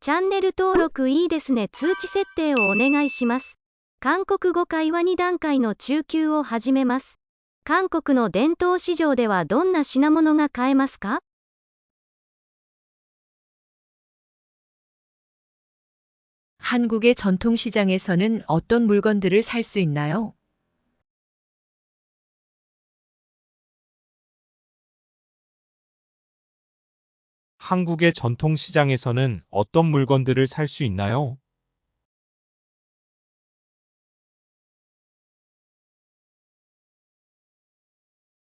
チャンネル登録いいですね。通知設定をお願いします。韓国語会話2段階の中級を始めます。韓国の伝統市場ではどんな品物が買えますか？ 한국의 전통시장에서는 어떤 물건들을 살 수 있나요? 한국의 전통시장에서는 어떤 물건들을 살 수 있나요?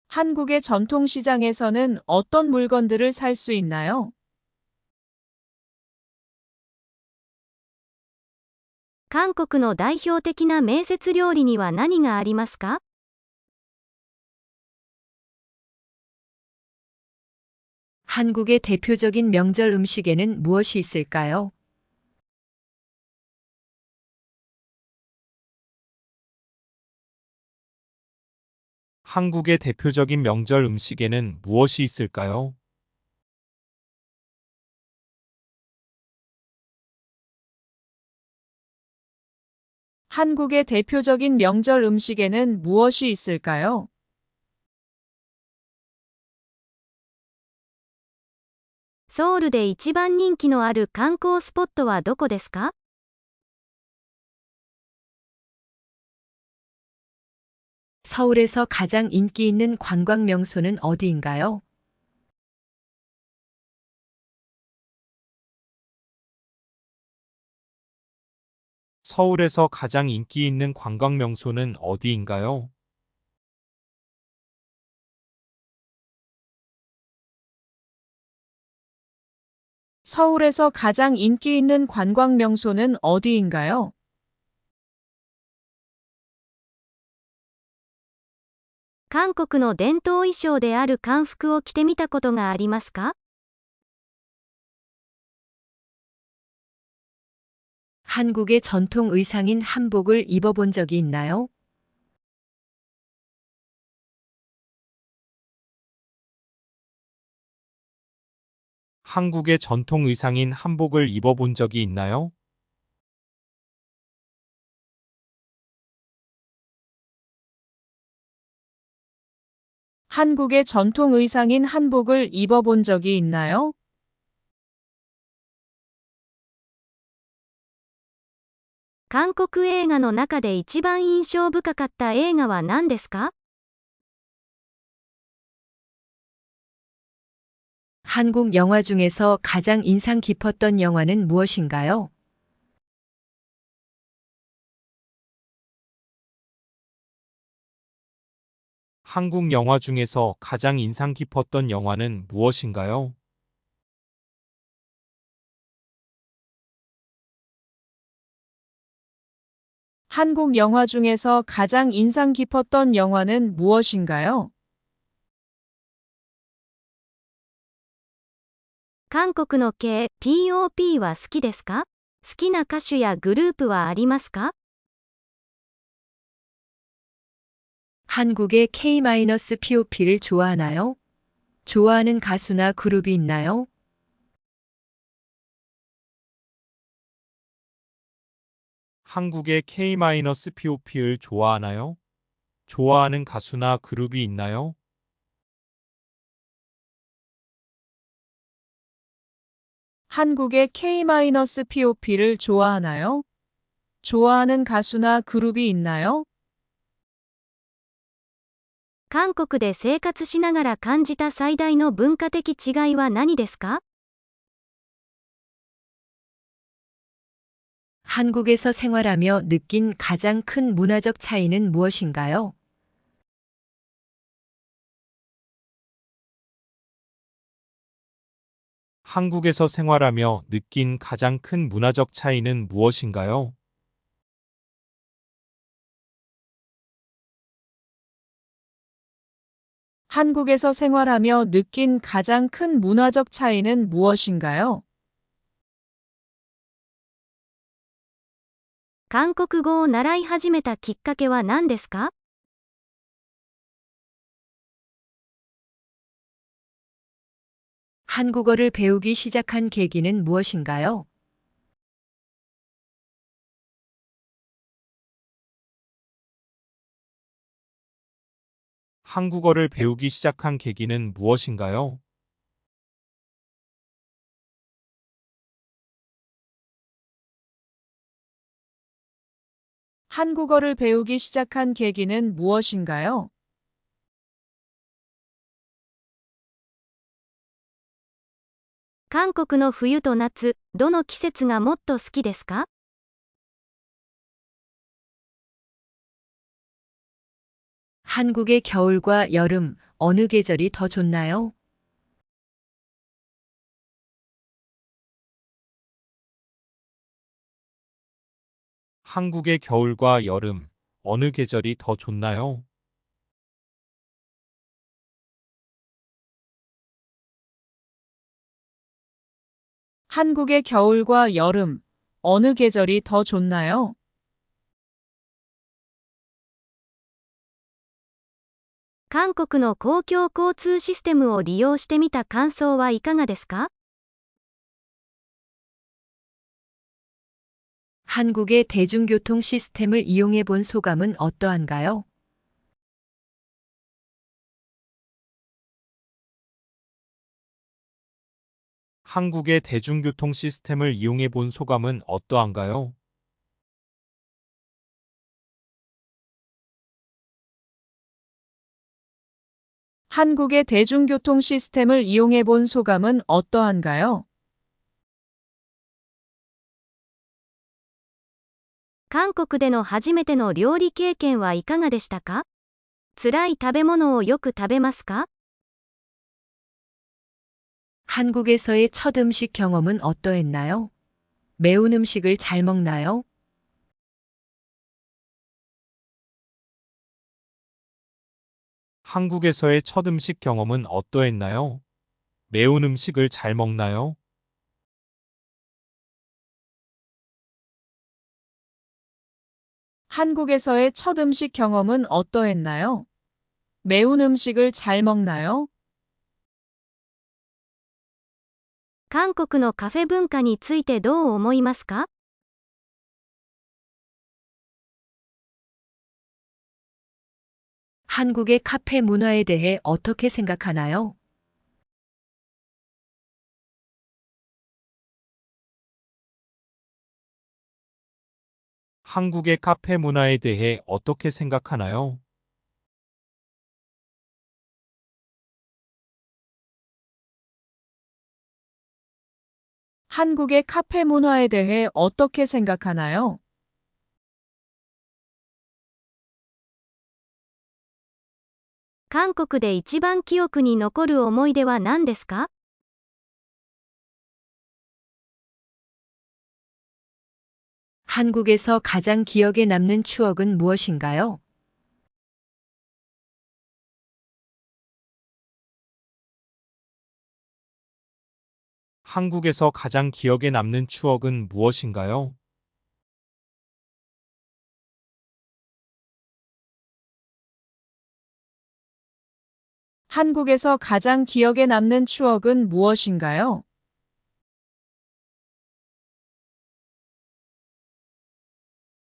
한국의 전통시장에서는 어떤 물건들을 살 수 있나요? 韓国の代表的な名節料理には何がありますか？ 한국의 대표적인 명절 음식에는 무엇이 있을까요? 한국의 대표적인 명절 음식에는 무엇이 있을까요? 한국의 대표적인 명절 음식에는 무엇이 있을까요? ソウルで一番人気のある観光スポットはどこですか？ 서울에서 가장 인기 있는 관광 명소는 어디인가요? 서울에서 가장 인기 있는 관광 명소는 어디인가요? 서울에서 가장 인기 있는 관광 명소는 어디인가요? 韓国の伝統衣装である漢服を着てみたことがありますか？ 한국의 전통 의상인 한복을 입어본 적이 있나요? 한국의 전통 의상인 한복을 입어본 적이 있나요? 한국의 전통 의상인 한복을 입어본 적이 있나요? 韓国映画の中で一番印象深かった映画は何ですか？ 한국 영화 중에서 가장 인상 깊었던 영화는 무엇인가요? 한국 영화 중에서 가장 인상 깊었던 영화는 무엇인가요? 한국 영화 중에서 가장 인상 깊었던 영화는 무엇인가요? 韓国の系 POP は好きですか？好きな歌手やグループはありますか？ 한국의 K-POP를 좋아하나요? 좋아하는 가수나 그룹이 있나요? 한국의 K-POP를 좋아하나요? 좋아하는 가수나 그룹이 있나요? 한국의 K-POP를 좋아하나요? 좋아하는 가수나 그룹이 있나요? 韓国で生活しながら感じた最大の文化的違いは何ですか？ 한국에서 생활하며 느낀 가장 큰 문화적 차이는 무엇인가요? 한국에서 생활하며 느낀 가장 큰 문화적 차이는 무엇인가요? 한국에서 생활하며 느낀 가장 큰 문화적 차이는 무엇인가요? 韓国語を習い始めたきっかけは何ですか？ 한국어를 배우기 시작한 계기는 무엇인가요? 한국어를 배우기 시작한 계기는 무엇인가요? 한국어를 배우기 시작한 계기는 무엇인가요? 韓国の冬と夏、どの季節がもっと好きですか？ 한국의 겨울과 여름, 어느 계절이 더 좋나요? 한국의 겨울과 여름, 어느 계절이 더 좋나요? 한국의 겨울과 여름, 어느 계절이 더 좋나요? 韓国の公共交通システムを利用してみた感想はいかがですか？ 한국의 대중교통 시스템을 이용해 본 소감은 어떠한가요? 한국의 대중교통 시스템을 이용해 본 소감은 어떠한가요? 한국의 대중교통 시스템을 이용해 본 소감은 어떠한가요? 韓国での初めての料理経験はいかがでしたか？辛い食べ物をよく食べますか？ 한국에서의 첫 음식 경험은 어떠했나요? 매운 음식을 잘 먹나요? 한국에서의 첫 음식 경험은 어떠했나요? 매운 음식을 잘 먹나요? 한국에서의 첫 음식 경험은 어떠했나요? 매운 음식을 잘 먹나요? 韓国のカフェ文化についてどう思いますか？ 한국의 카페 문화에 대해 어떻게 생각하나요? 한국의 카페 문화에 대해 어떻게 생각하나요? 한국의 카페 문화에 대해 어떻게 생각하나요? 韓国で一番記憶に残る思い出は何ですか？ 한국에서 가장 기억에 남는 추억은 무엇인가요? 한국에서 가장 기억에 남는 추억은 무엇인가요? 한국에서 가장 기억에 남는 추억은 무엇인가요?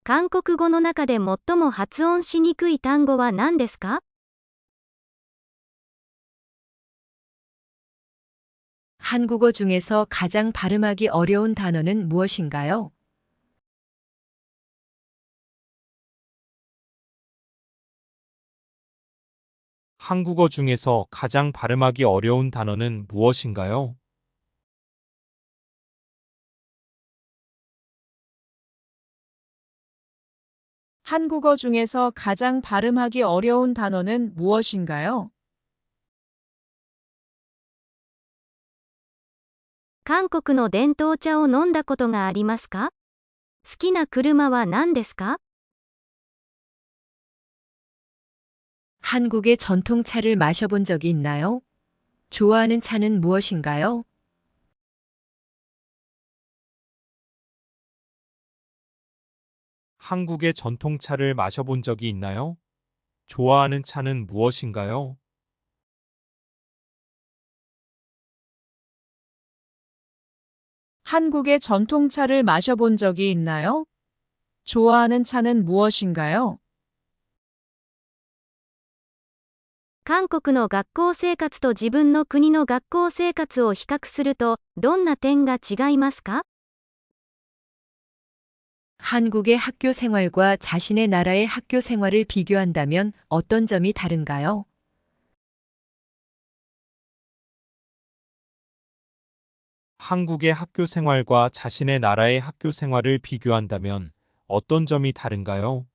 韓国語の中で最も発音しにくい単語は何ですか？ 한국어 중에서 가장 발음하기 어려운 단어는 무엇인가요? 한국어 중에서 가장 발음하기 어려운 단어는 무엇인가요? 한국어 중에서 가장 발음하기 어려운 단어는 무엇인가요? 韓国の伝統茶を飲んだことがありますか？好きな車は何ですか？ 한국의 전통차를 마셔본 적이 있나요? 좋아하는 차는 무엇인가요? 한국의 전통차를 마셔본 적이 있나요? 좋아하는 차는 무엇인가요? 한국의 전통차를 마셔본 적이 있나요? 좋아하는 차는 무엇인가요? 韓国の学校生活と自分の国の学校生活を比較すると、どんな点が違いますか？ 한국의 학교 생활과 자신의 나라의 학교 생활을 비교한다면 어떤 점이 다른가요? 한국의 학교 생활과 자신의 나라의 학교 생활을 비교한다면 어떤 점이 다른가요?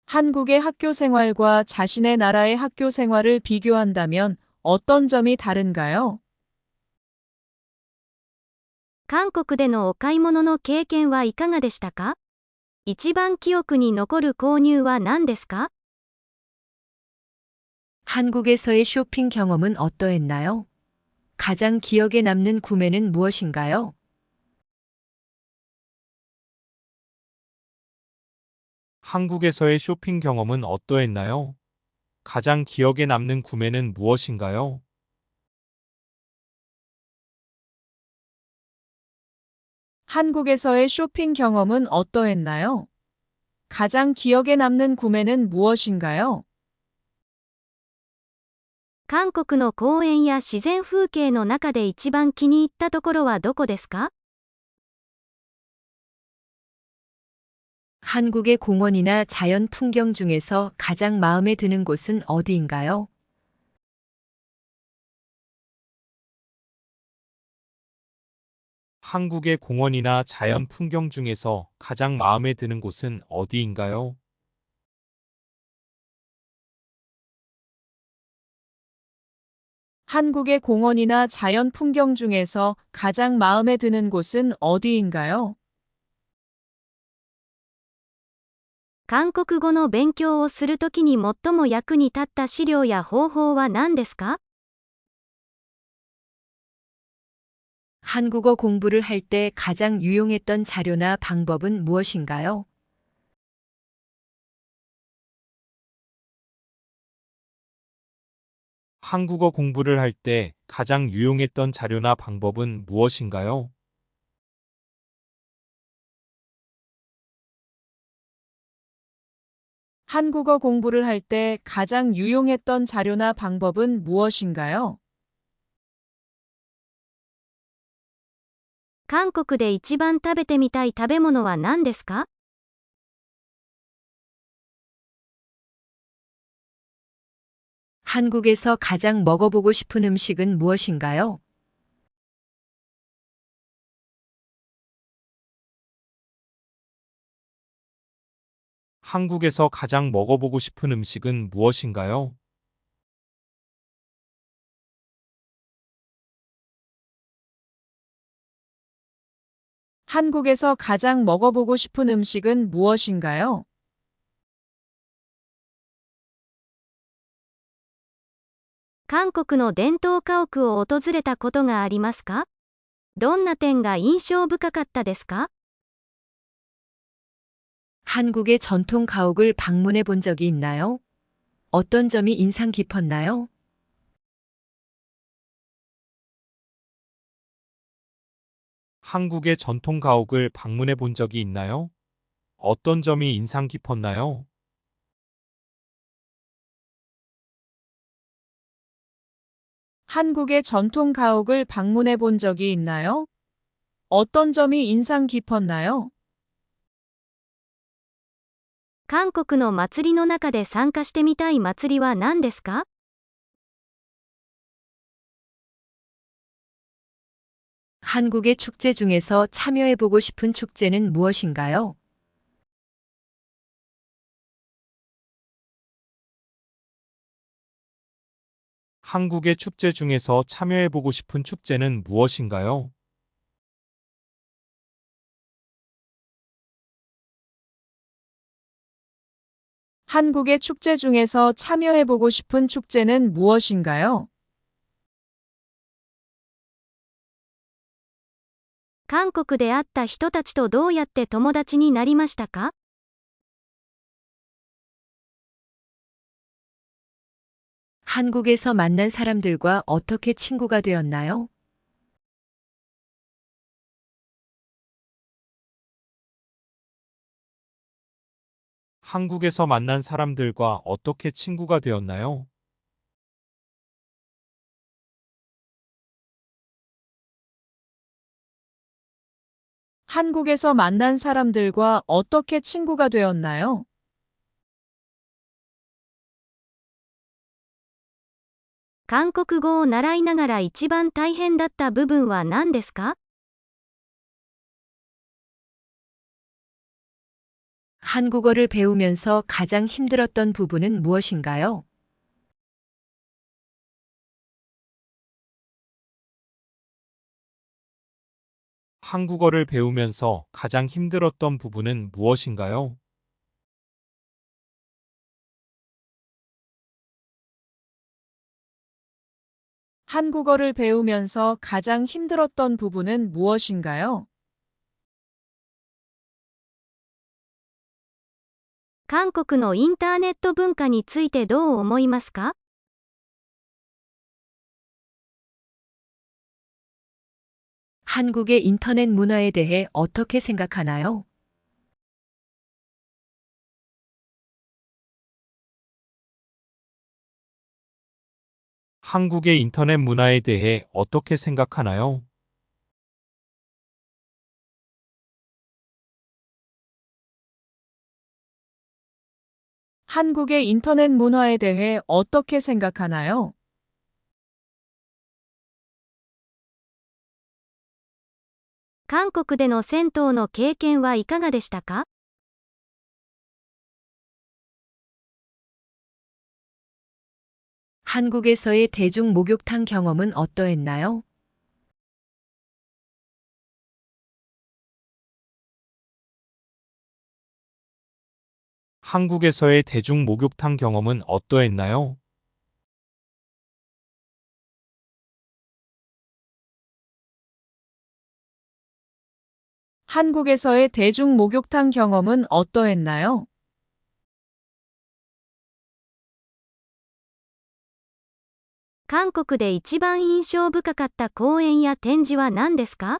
한국의 학교 생활과 자신의 나라의 학교 생활을 비교한다면 어떤 점이 다른가요? 韓国でのお買い物の経験はいかがでしたか？一番記憶に残る購入は何ですか？ 한국에서의 쇼핑 경험은 어떠했나요? 가장 기억에 남는 구매는 무엇인가요? 한국에서의 쇼핑 경험은 어떠했나요? 가장 기억에 남는 구매는 무엇인가요? 한국에서의 쇼핑 경험은 어떠했나요? 가장 기억에 남는 구매는 무엇인가요? 韓国の公園や自然風景の中で一番気に入ったところはどこですか？ 한국의 공원이나 자연 풍경 중에서 가장 마음에 드는 곳은 어디인가요? 한국의 공원이나 자연 풍경 중에서 가장 마음에 드는 곳은 어디인가요? 한국의 공원이나 자연 풍경 중에서 가장 마음에 드는 곳은 어디인가요? 韓国語の勉強をするときに最も役に立った資料や方法は何ですか？ 한국어 공부를 할 때 가장 유용했던 자료나 방법은 무엇인가요? 한국어 공부를 할 때 가장 유용했던 자료나 방법은 무엇인가요? 한국어 공부를 할 때 가장 유용했던 자료나 방법은 무엇인가요? 韓国で一番食べてみたい食べ物は何ですか？ 한국에서 가장 먹어보고 싶은 음식은 무엇인가요? 한국에서 가장 먹어보고 싶은 음식은 무엇인가요? 한국에서 가장 먹어보고 싶은 음식은 무엇인가요? 韓国の伝統家屋を訪れたことがありますか？どんな点が印象深かったですか？ 한국의 전통 가옥을 방문해 본 적이 있나요? 어떤 점이 인상 깊었나요? 한국의 전통 가옥을 방문해 본 적이 있나요? 어떤 점이 인상 깊었나요? 한국의 전통 가옥을 방문해 본 적이 있나요? 어떤 점이 인상 깊었나요? 韓国の祭りの中で参加してみたい祭りは何ですか？ 한국의 축제 중에서 참여해보고 싶은 축제는 무엇인가요? 한국의 축제 중에서 참여해보고 싶은 축제는 무엇인가요? 한국의 축제 중에서 참여해보고 싶은 축제는 무엇인가요? 韓国で会った人たちとどうやって友達になりましたか？ 한국에서 만난 사람들과 어떻게 친구가 되었나요? 한국에서 만난 사람들과 어떻게 친구가 되었나요? 한국에서 만난 사람들과 어떻게 친구가 되었나요? 韓国語を習いながら一番大変だった部分は何ですか？ 한국어를 배우면서 가장 힘들었던 부분은 무엇인가요? 한국어를 배우면서 가장 힘들었던 부분은 무엇인가요? 한국어를 배우면서 가장 힘들었던 부분은 무엇인가요? 韓国のインターネット文化についてどう思いますか？ 한국의 인터넷 문화에 대해 어떻게 생각하나요? 한국의 인터넷 문화에 대해 어떻게 생각하나요? 한국의 인터넷 문화에 대해 어떻게 생각하나요? 韓国での銭湯の経験はいかがでしたか？ 한국에서의 대중 목욕탕 경험은 어떠했나요? 한국에서의 대중 목욕탕 경험은 어떠했나요? 한국에서의 대중 목욕탕 경험은 어떠했나요? 韓国で一番印象深かった公演や展示は何ですか？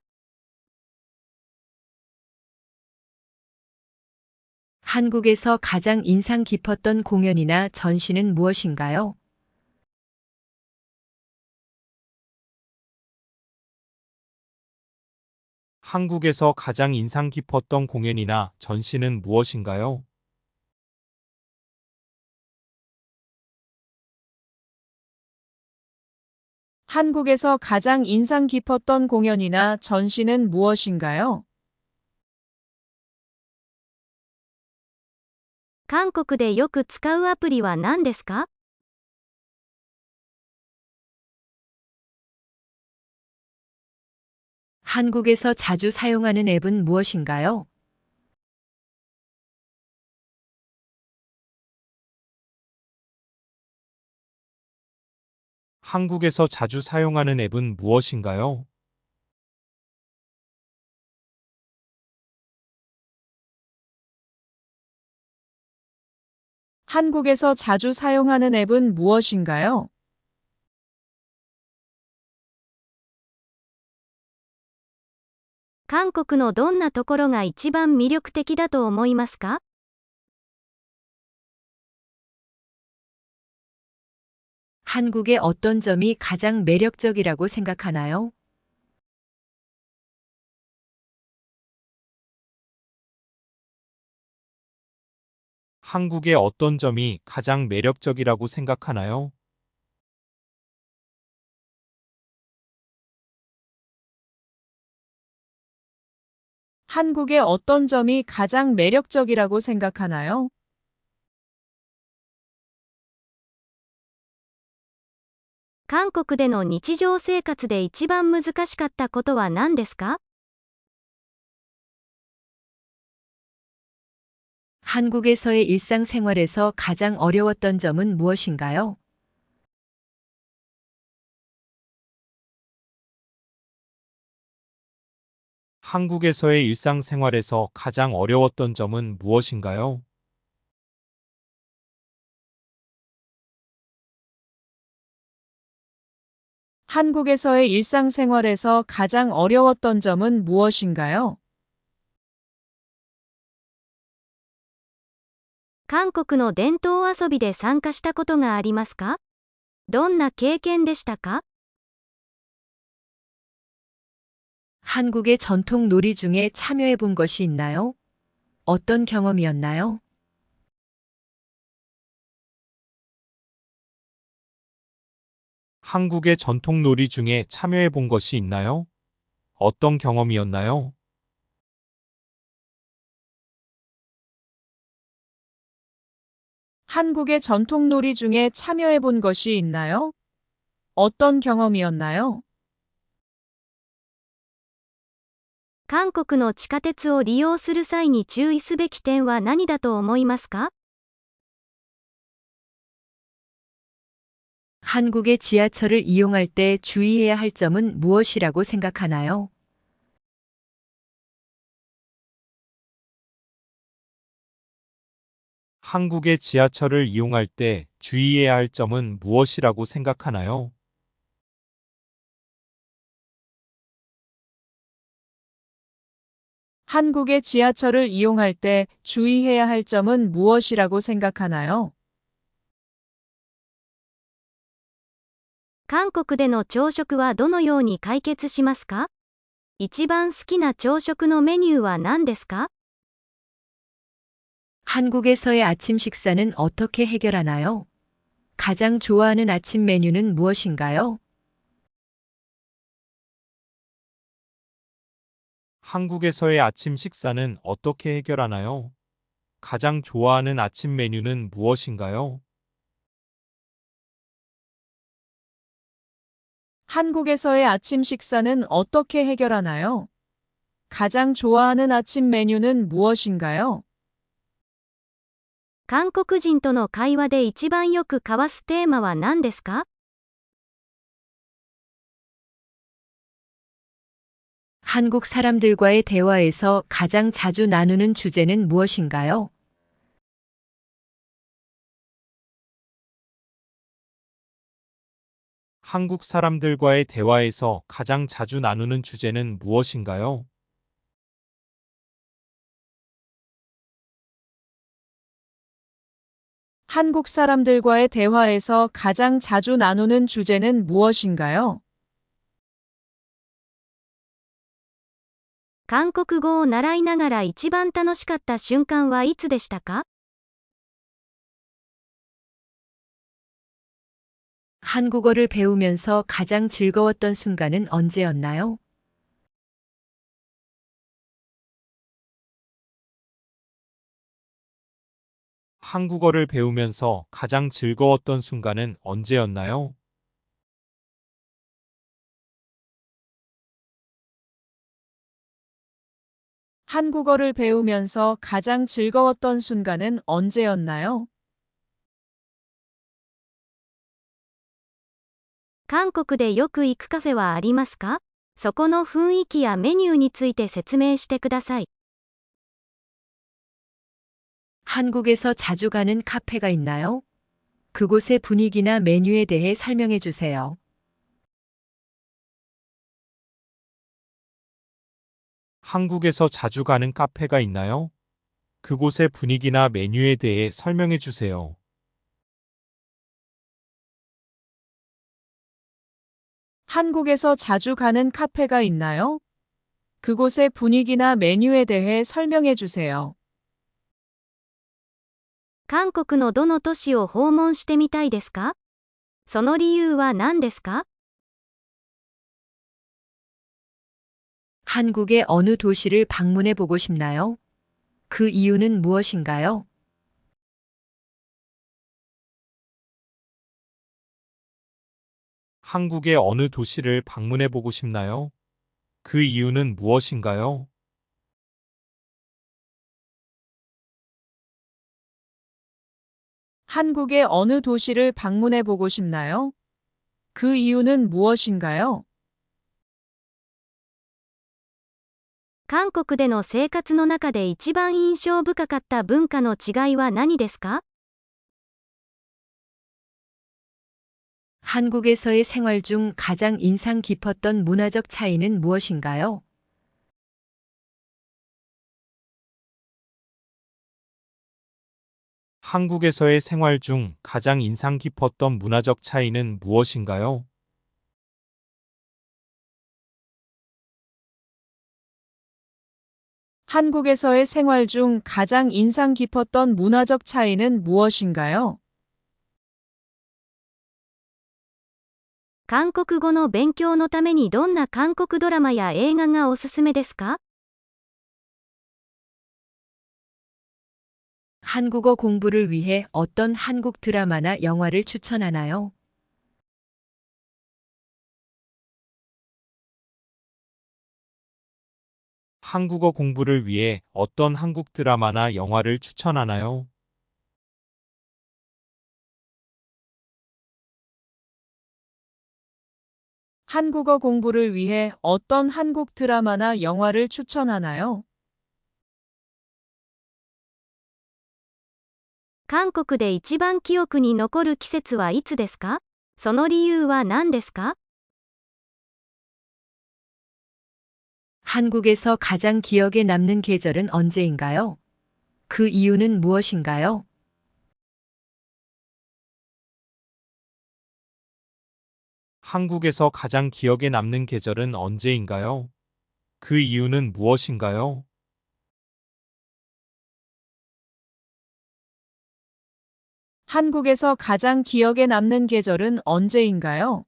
한국에서 가장 인상 깊었던 공연이나 전시는 무엇인가요? 한국에서 가장 인상 깊었던 공연이나 전시는 무엇인가요? 한국에서 가장 인상 깊었던 공연이나 전시는 무엇인가요? 韓国でよく使うアプリは何ですか？ 한국에서 자주 사용하는 앱은 무엇인가요? 한국에서 자주 사용하는 앱은 무엇인가요? 한국에서 자주 사용하는 앱은 무엇인가요? 韓国のどんなところが一番魅力的だと思いますか？ 한국의 어떤 점이 가장 매력적이라고 생각하나요? 한국의 어떤 점이 가장 매력적이라고 생각하나요? 한국의 어떤 점이 가장 매력적이라고 생각하나요? 韓国での日常生活で一番難しかったことは何ですか？ 한국에서의 일상생활에서 가장 어려웠던 점은 무엇인가요? 한국에서의 일상생활에서 가장 어려웠던 점은 무엇인가요? 한국에서의 일상생활에서 가장 어려웠던 점은 무엇인가요? 韓国の伝統遊びで参加したことがありますか？どんな経験でしたか？ 한국의 전통 놀이 중에 참여해 본 것이 있나요? 어떤 경험이었나요? 한국의 전통 놀이 중에 참여해 본 것이 있나요? 어떤 경험이었나요? 한국의 전통놀이 중에 참여해 본 것이 있나요? 어떤 경험이었나요? 韓国の地下鉄を利用する際に注意すべき点は何だと思いますか？ 한국의 지하철을 이용할 때 주의해야 할 점은 무엇이라고 생각하나요? 한국의 지하철을 이용할 때 주의해야 할 점은 무엇이라고 생각하나요? 한국의 지하철을 이용할 때 주의해야 할 점은 무엇이라고 생각하나요? 韓国での朝食はどのように解決しますか？一番好きな朝食のメニューは何ですか？ 한국에서의 아침 식사는 어떻게 해결하나요? 가장 좋아하는 아침 메뉴는 무엇인가요? 한국에서의 아침 식사는 어떻게 해결하나요? 가장 좋아하는 아침 메뉴는 무엇인가요? 한국에서의 아침 식사는 어떻게 해결하나요? 가장 좋아하는 아침 메뉴는 무엇인가요? 韓国人との会話で一番よく交わすテーマは何ですか？ 한국 사람들과의 대화에서 가장 자주 나누는 주제는 무엇인가요? 한국 사람들과의 대화에서 가장 자주 나누는 주제는 무엇인가요? 한국 사람들과의 대화에서 가장 자주 나누는 주제는 무엇인가요? 韓国語を習いながら一番楽しかった瞬間はいつでしたか？ 한국어를 배우면서 가장 즐거웠던 순간은 언제였나요? 한국어를 배우면서 가장 즐거웠던 순간은 언제였나요? 한국어를 배우면서 가장 즐거웠던 순간은 언제였나요? 韓国でよく行くカフェはありますか？そこの雰囲気やメニューについて説明してください。 한국에서 자주 가는 카페가 있나요? 그곳의 분위기나 메뉴에 대해 설명해 주세요. 한국에서 자주 가는 카페가 있나요? 그곳의 분위기나 메뉴에 대해 설명해 주세요. 한국에서 자주 가는 카페가 있나요? 그곳의 분위기나 메뉴에 대해 설명해 주세요. 韓国のどの都市を訪問してみたいですか？その理由は何ですか？ 한국의 어느 도시를 방문해 보고 싶나요? 그 이유는 무엇인가요? 한국의 어느 도시를 방문해 보고 싶나요? 그 이유는 무엇인가요? 한국의 어느 도시를 방문해 보고 싶나요? 그 이유는 무엇인가요? 韓国での生活の中で一番印象深かった文化の違いは何ですか？ 한국에서의 생활 중 가장 인상 깊었던 문화적 차이는 무엇인가요? 한국에서의 생활 중 가장 인상 깊었던 문화적 차이는 무엇인가요? 한국에서의 생활 중 가장 인상 깊었던 문화적 차이는 무엇인가요? 韓国語の勉強のためにどんな韓国ドラマや映画がおすすめですか？ 한국어 공부를 위해 어떤 한국 드라마나 영화를 추천하나요? 한국어 공부를 위해 어떤 한국 드라마나 영화를 추천하나요? 한국어 공부를 위해 어떤 한국 드라마나 영화를 추천하나요? 韓国で一番記憶に残る季節はいつですか？その理由は何ですか？ 한국에서 가장 기억에 남는 계절은 언제인가요? 그 이유는 무엇인가요? 한국에서 가장 기억에 남는 계절은 언제인가요? 그 이유는 무엇인가요? 한국에서 가장 기억에 남는 계절은 언제인가요?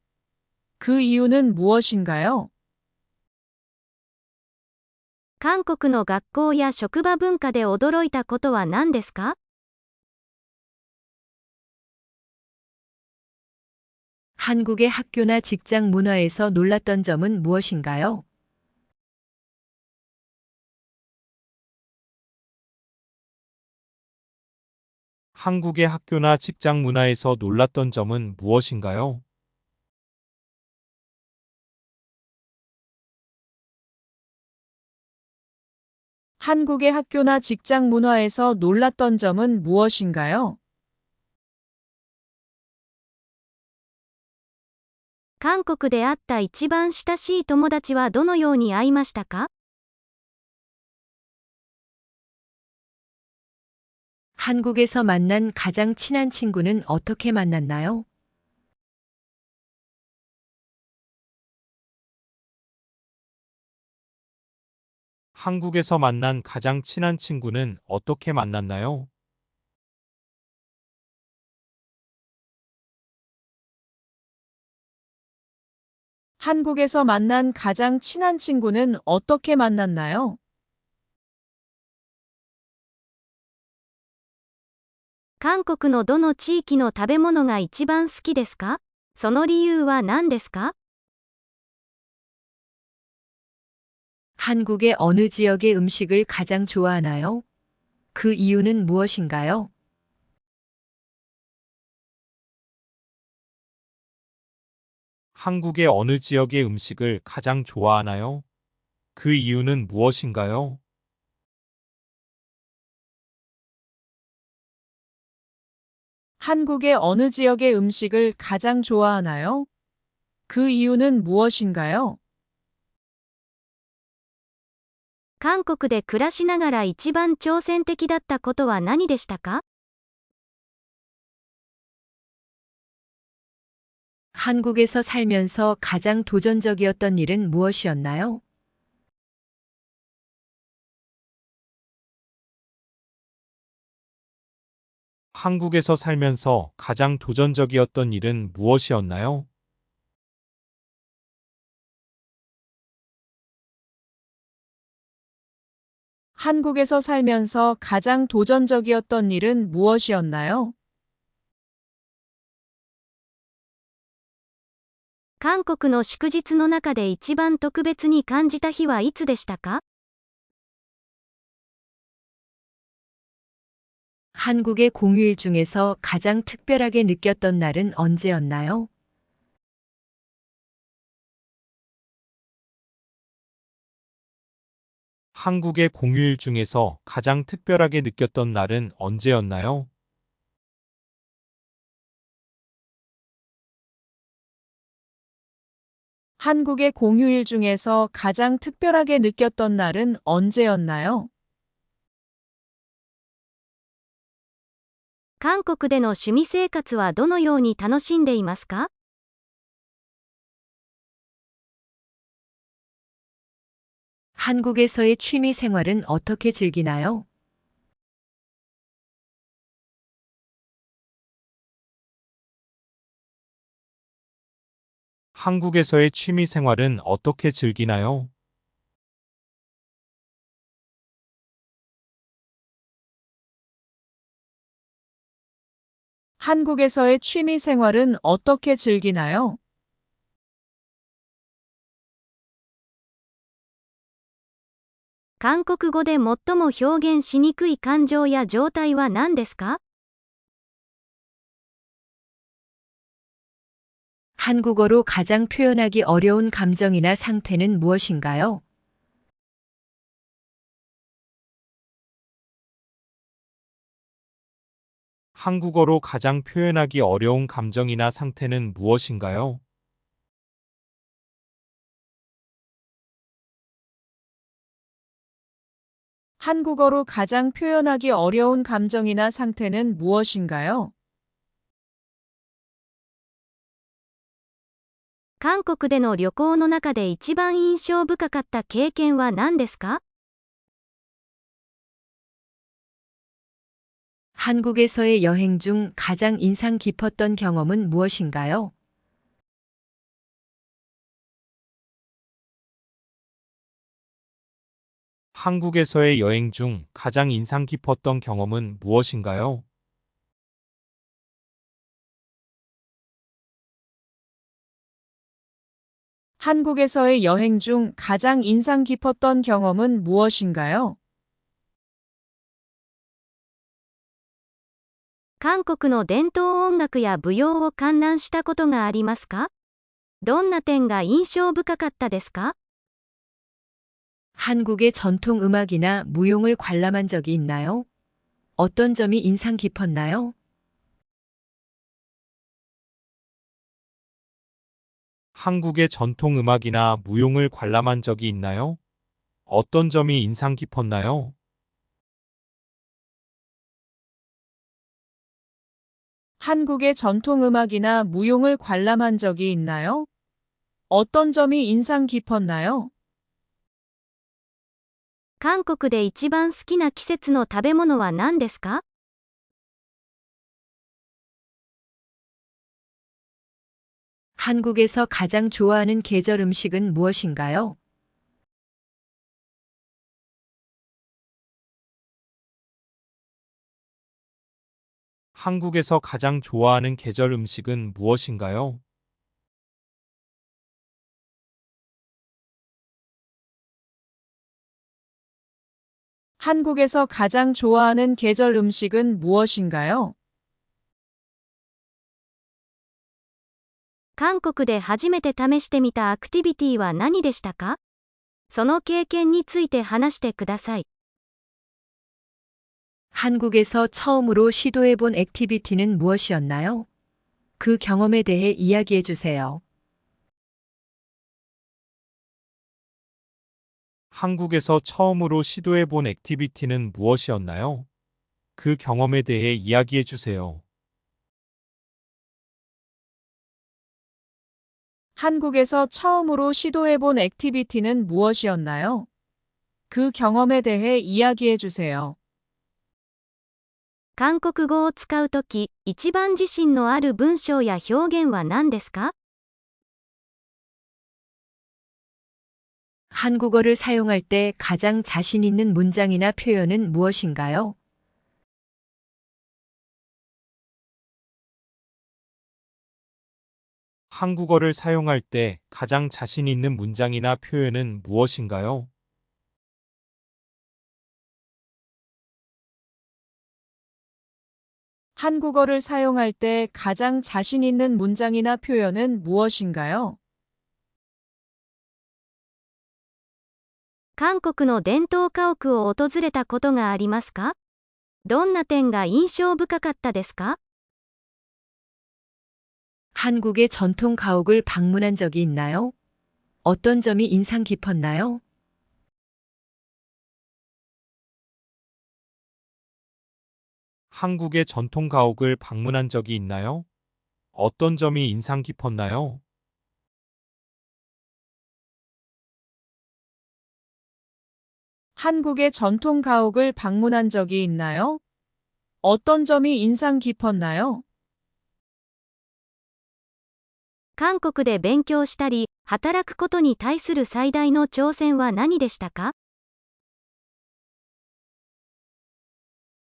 그 이유는 무엇인가요? 韓国の学校や職場文化で驚いたことは何ですか？ 한국의 학교나 직장 문화에서 놀랐던 점은 무엇인가요? 한국의 학교나 직장 문화에서 놀랐던 점은 무엇인가요? 한국의 학교나 직장 문화에서 놀랐던 점은 무엇인가요? 韓国で会った一番親しい友達はどのように会いましたか？ 한국에서 만난 가장 친한 친구는 어떻게 만났나요? 한국에서 만난 가장 친한 친구는 어떻게 만났나요? 한국에서 만난 가장 친한 친구는 어떻게 만났나요? 韓国のどの地域の食べ物が一番好きですか？その理由は何ですか？ 한국의 어느 지역의 음식을 가장 좋아하나요? 그 이유는 무엇인가요? 한국의 어느 지역의 음식을 가장 좋아하나요? 그 이유는 무엇인가요? 한국의 어느 지역의 음식을 가장 좋아하나요? 그 이유는 무엇인가요? 韓国で暮らしながら一番挑戦的だったことは何でしたか？ 한국에서 살면서 가장 도전적이었던 일은 무엇이었나요? 한국에서 살면서 가장 도전적이었던 일은 무엇이었나요? 한국에서 살면서 가장 도전적이었던 일은 무엇이었나요? 韓国の祝日の中で一番特別に感じた日はいつでしたか？ 한국의 공휴일 중에서 가장 특별하게 느꼈던 날은 언제였나요? 한국의 공휴일 중에서 가장 특별하게 느꼈던 날은 언제였나요? 한국의 공휴일 중에서 가장 특별하게 느꼈던 날은 언제였나요? 韓国での趣味生活はどのように楽しんでいますか？ 한국에서의 취미 생활은 어떻게 즐기나요? 한국에서의 취미 생활은 어떻게 즐기나요? 한국에서의 취미 생활은 어떻게 즐기나요? 韓国語で最も表現しにくい感情や状態は何ですか？ 한국어로 가장 표현하기 어려운 감정이나 상태는 무엇인가요? 한국어로 가장 표현하기 어려운 감정이나 상태는 무엇인가요? 한국어로 가장 표현하기 어려운 감정이나 상태는 무엇인가요? 韓国での旅行の中で一番印象深かった経験は何ですか？ 한국에서의 여행 중 가장 인상 깊었던 경험은 무엇인가요? 한국에서의 여행 중 가장 인상 깊었던 경험은 무엇인가요? 한국에서의 여행 중 가장 인상 깊었던 경험은 무엇인가요? 韓国の伝統音楽や舞踊を観覧したことがありますか？どんな点が印象深かったですか？ 한국의 전통 음악이나 무용을 관람한 적이 있나요? 어떤 점이 인상 깊었나요? 한국의 전통 음악이나 무용을 관람한 적이 있나요? 어떤 점이 인상 깊었나요? 한국의 전통 음악이나 무용을 관람한 적이 있나요? 어떤 점이 인상 깊었나요? 韓国で一番好きな季節の食べ物は何ですか？ 한국에서 가장 좋아하는 계절 음식은 무엇인가요? 한국에서 가장 좋아하는 계절 음식은 무엇인가요? 한국에서 가장 좋아하는 계절 음식은 무엇인가요? 韓国で初めて試してみたアクティビティは何でしたか？その経験について話してください。 한국에서 처음으로 시도해본 액티비티는 무엇이었나요? 그 경험에 대해 이야기해 주세요. 한국에서 처음으로 시도해본 액티비티는 무엇이었나요? 그 경험에 대해 이야기해 주세요. 한국에서 처음으로 시도해본 액티비티는 무엇이었나요? 그 경험에 대해 이야기해 주세요. 韓国語を使うとき、一番自信のある文章や表現は何ですか？ 한국어를 사용할 때 가장 자신 있는 문장이나 표현은 무엇인가요? 한국어를 사용할 때 가장 자신 있는 문장이나 표현은 무엇인가요? 한국어를 사용할 때 가장 자신 있는 문장이나 표현은 무엇인가요? 韓国の伝統家屋を訪れたことがありますか？どんな点が印象深かったですか？ 한국의 전통 가옥을 방문한 적이 있나요? 어떤 점이 인상 깊었나요? 한국의 전통 가옥을 방문한 적이 있나요? 어떤 점이 인상 깊었나요? 한국의 전통 가옥을 방문한 적이 있나요? 어떤 점이 인상 깊었나요? 韓国で勉強したり、働くことに対する最大の挑戦は何でしたか？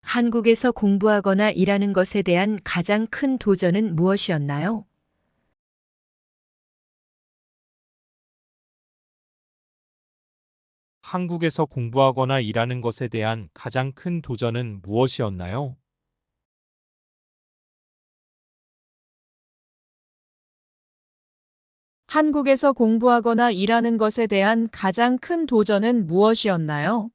한국에서 공부하거나 일하는 것에 대한 가장 큰 도전은 무엇이었나요? 한국에서 공부하거나 일하는 것에 대한 가장 큰 도전은 무엇이었나요? 한국에서 공부하거나 일하는 것에 대한 가장 큰 도전은 무엇이었나요?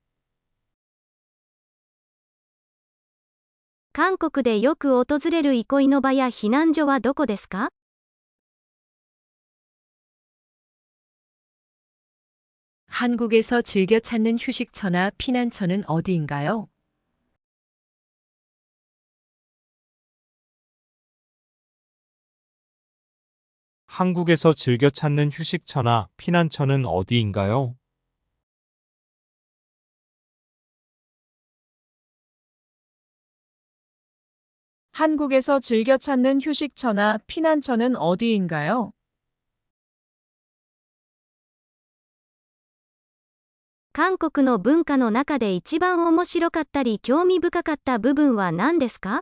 韓国でよく訪れる憩いの場や避難所はどこですか？ 한국에서 즐겨 찾는 휴식처나 피난처는 어디인가요? 한국에서 즐겨 찾는 휴식처나 피난처는 어디인가요? 한국에서 즐겨 찾는 휴식처나 피난처는 어디인가요? 韓国の文化の中で一番面白かったり興味深かった部分は何ですか？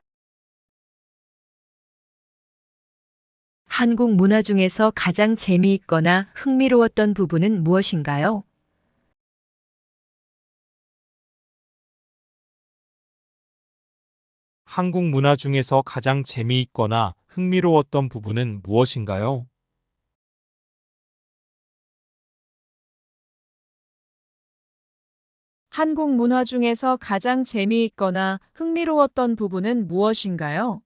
한국 문화 중에서 가장 재미있거나 흥미로웠던 부분은 무엇인가요? 한국 문화 중에서 가장 재미있거나 흥미로웠던 부분은 무엇인가요? 한국 문화 중에서 가장 재미있거나 흥미로웠던 부분은 무엇인가요?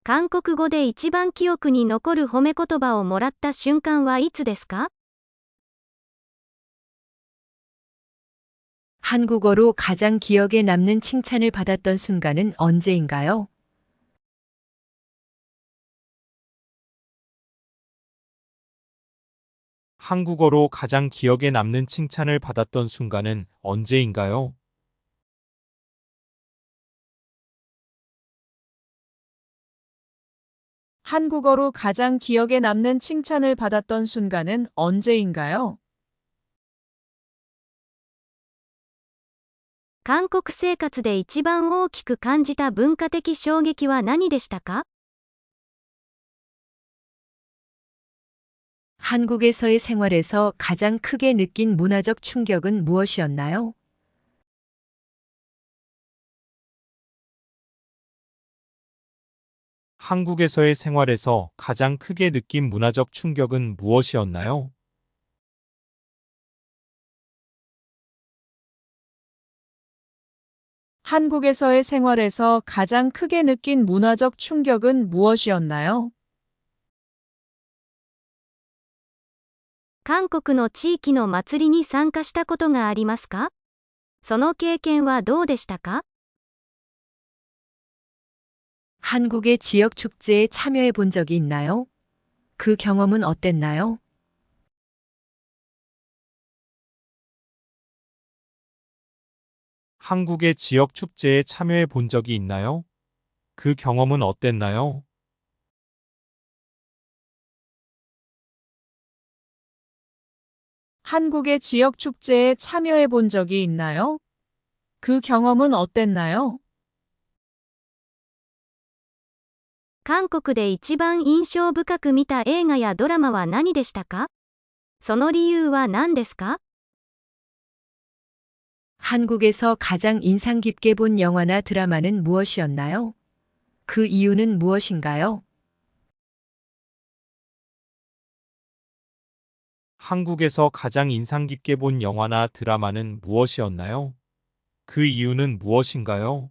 韓国語で一番記憶に残る褒め言葉をもらった瞬間はいつですか？ 한국어로 가장 기억에 남는 칭찬을 받았던 순간은 언제인가요? 한국어로 가장 기억에 남는 칭찬을 받았던 순간은 언제인가요? 한국어로 가장 기억에 남는 칭찬을 받았던 순간은 언제인가요? 韓国生活で一番大きく感じた文化的衝撃は何でしたか？ 한국에서의 생활에서 가장 크게 느낀 문화적 충격은 무엇이었나요? 한국에서의 생활에서 가장 크게 느낀 문화적 충격은 무엇이었나요? 한국에서의 생활에서 가장 크게 느낀 문화적 충격은 무엇이었나요? 韓国の地域の祭りに参加したことがありますか？その経験はどうでしたか？ 한국의 지역 축제에 참여해 본 적이 있나요? 그 경험은 어땠나요? 한국의 지역 축제에 참여해 본 적이 있나요? 그 경험은 어땠나요? 한국의 지역 축제에 참여해 본 적이 있나요? 그 경험은 어땠나요? 韓国で一番印象深く見た映画やドラマは何でしたか？その理由は何ですか？ 한국에서 가장 인상 깊게 본 영화나 드라마는 무엇이었나요? 그 이유는 무엇인가요? 한국에서 가장 인상 깊게 본 영화나 드라마는 무엇이었나요? 그 이유는 무엇인가요?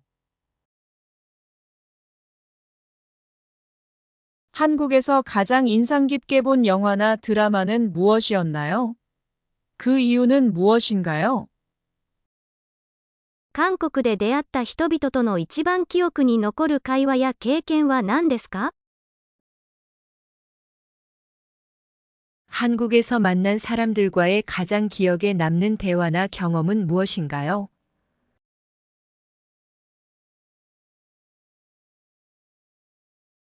한국에서 가장 인상 깊게 본 영화나 드라마는 무엇이었나요? 그 이유는 무엇인가요? 韓国で出会った人々との一番記憶に残る会話や経験は何ですか？ 한국에서 만난 사람들과의 가장 기억에 남는 대화나 경험은 무엇인가요?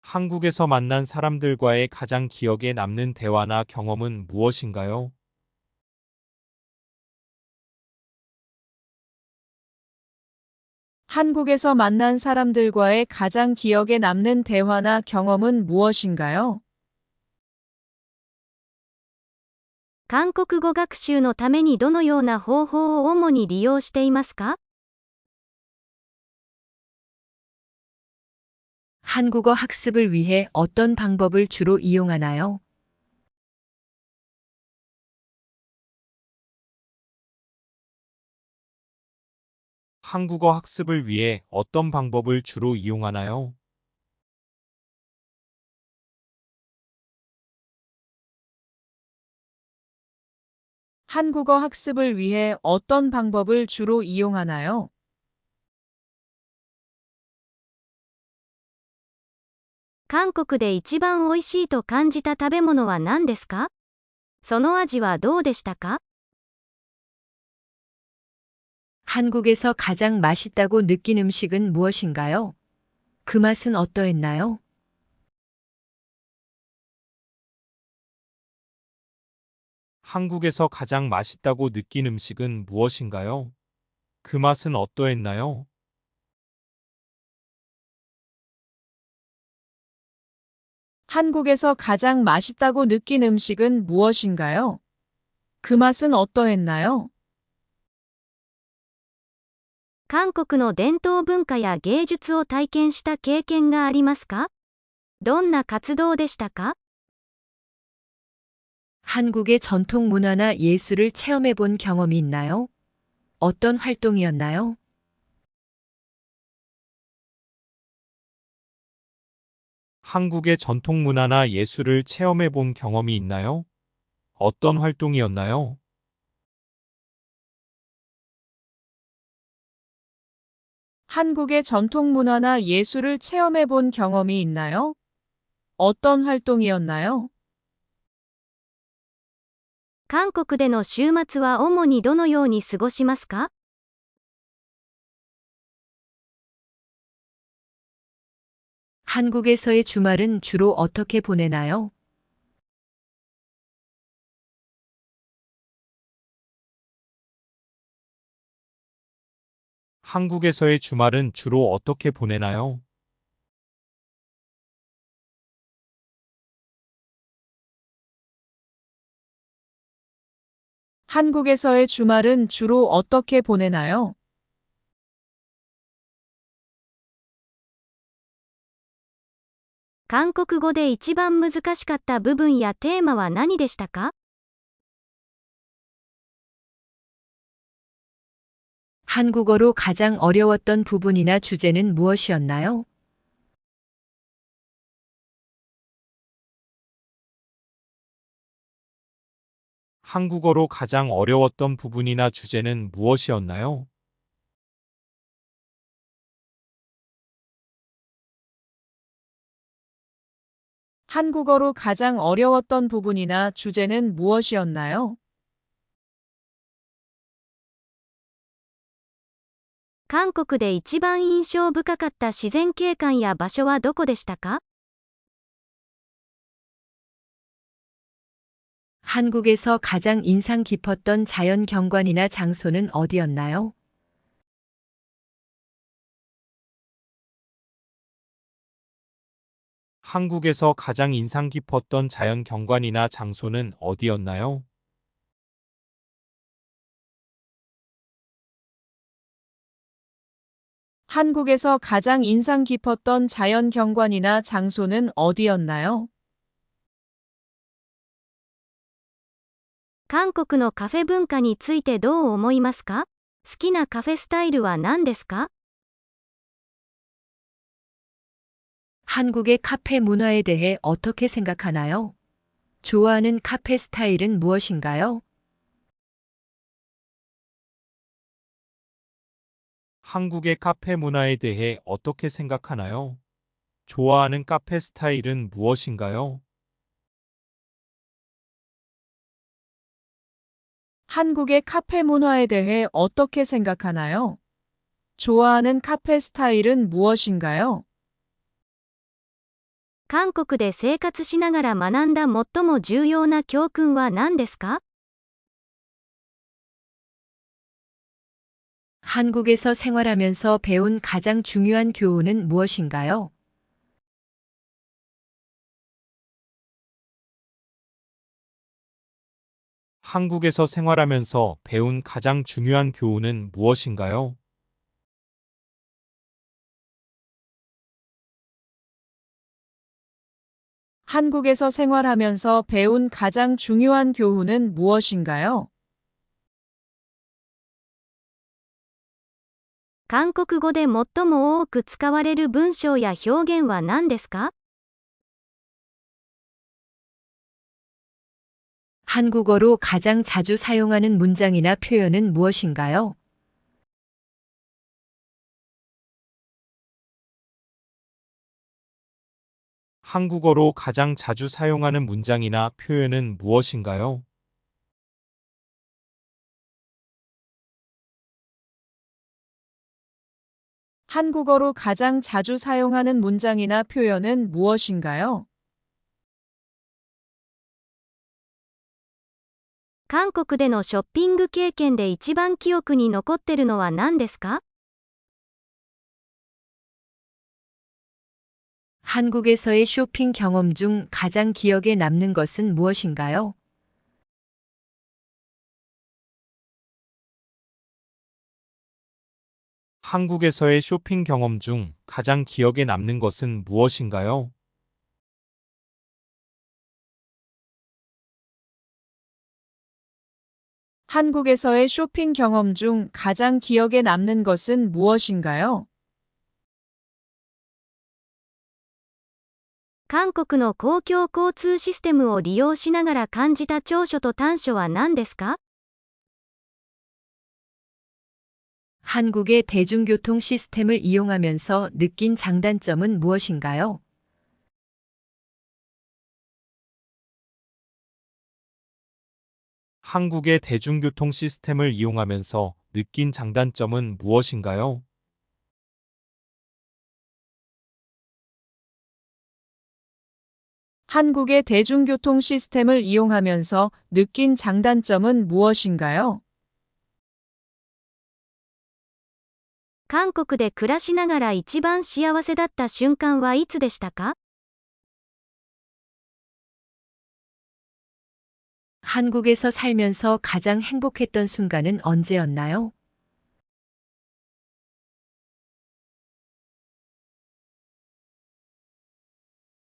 한국에서 만난 사람들과의 가장 기억에 남는 대화나 경험은 무엇인가요? 한국에서 만난 사람들과의 가장 기억에 남는 대화나 경험은 무엇인가요? 韓国語学習のためにどのような方法を主に利用していますか？ 한국어 학습을 위해 어떤 방법을 주로 이용하나요? 한국어 학습을 위해 어떤 방법을 주로 이용하나요? 한국어 학습을 위해 어떤 방법을 주로 이용하나요? 韓国で一番美味しいと感じた食べ物は何ですか？その味はどうでしたか？ 한국에서 가장 맛있다고 느낀 음식은 무엇인가요? 그 맛은 어떠했나요? 한국에서 가장 맛있다고 느낀 음식은 무엇인가요? 그 맛은 어떠했나요? 한국에서 가장 맛있다고 느낀 음식은 무엇인가요? 그 맛은 어떠했나요? 韓国の伝統文化や芸術を体験した経験がありますか？どんな活動でしたか？ 한국의 전통 문화나 예술을 체험해 본 경험이 있나요? 어떤 활동이었나요? 한국의 전통 문화나 예술을 체험해 본 경험이 있나요? 어떤 활동이었나요? 한국의 전통 문화나 예술을 체험해 본 경험이 있나요? 어떤 활동이었나요? 韓国での週末は主にどのように過ごしますか？ 한국에서의 주말은 주로 어떻게 보내나요? 한국에서의 주말은 주로 어떻게 보내나요? 한국에서의 주말은 주로 어떻게 보내나요? 韓国語で一番難しかった部分やテーマは何でしたか？ 한국어로 가장 어려웠던 부분이나 주제는 무엇이었나요? 한국어로 가장 어려웠던 부분이나 주제는 무엇이었나요? 한국어로 가장 어려웠던 부분이나 주제는 무엇이었나요? 韓国で一番印象深かった自然景観や場所はどこでしたか？ 한국에서 가장 인상 깊었던 자연 경관이나 장소는 어디였나요? 한국에서 가장 인상 깊었던 자연 경관이나 장소는 어디였나요? 한국에서 가장 인상 깊었던 자연 경관이나 장소는 어디였나요? 韓国のカフェ文化についてどう思いますか？好きなカフェスタイルは何ですか？ 한국의 카페 문화에 대해 어떻게 생각하나요? 좋아하는 카페 스타일은 무엇인가요? 한국의 카페 문화에 대해 어떻게 생각하나요? 좋아하는 카페 스타일은 무엇인가요? 한국의 카페 문화에 대해 어떻게 생각하나요? 좋아하는 카페 스타일은 무엇인가요? 韓国で生活しながら学んだ最も重要な教訓は何ですか？ 한국에서 생활하면서 배운 가장 중요한 교훈은 무엇인가요? 한국에서 생활하면서 배운 가장 중요한 교훈은 무엇인가요? 한국에서 생활하면서 배운 가장 중요한 교훈은 무엇인가요? 韓国語で最も多く使われる文章や表現は何ですか？ 한국어로 가장 자주 사용하는 문장이나 표현은 무엇인가요? 한국어로 가장 자주 사용하는 문장이나 표현은 무엇인가요? 한국어로 가장 자주 사용하는 문장이나 표현은 무엇인가요? 韓国でのショッピング経験で一番記憶に残ってるのは何ですか？ 한국에서의 쇼핑 경험 중 가장 기억에 남는 것은 무엇인가요? 한국에서의 쇼핑 경험 중 가장 기억에 남는 것은 무엇인가요? 한국에서의 쇼핑 경험 중 가장 기억에 남는 것은 무엇인가요? 韓国の公共交通システムを利用しながら感じた長所と短所は何ですか？ 한국의 대중교통 시스템을 이용하면서 느낀 장단점은 무엇인가요? 한국의 대중교통 시스템을 이용하면서 느낀 장단점은 무엇인가요? 한국의 대중교통 시스템을 이용하면서 느낀 장단점은 무엇인가요? 韓国で暮らしながら一番幸せだった瞬間はいつでしたか？ 한국에서 살면서 가장 행복했던 순간은 언제였나요?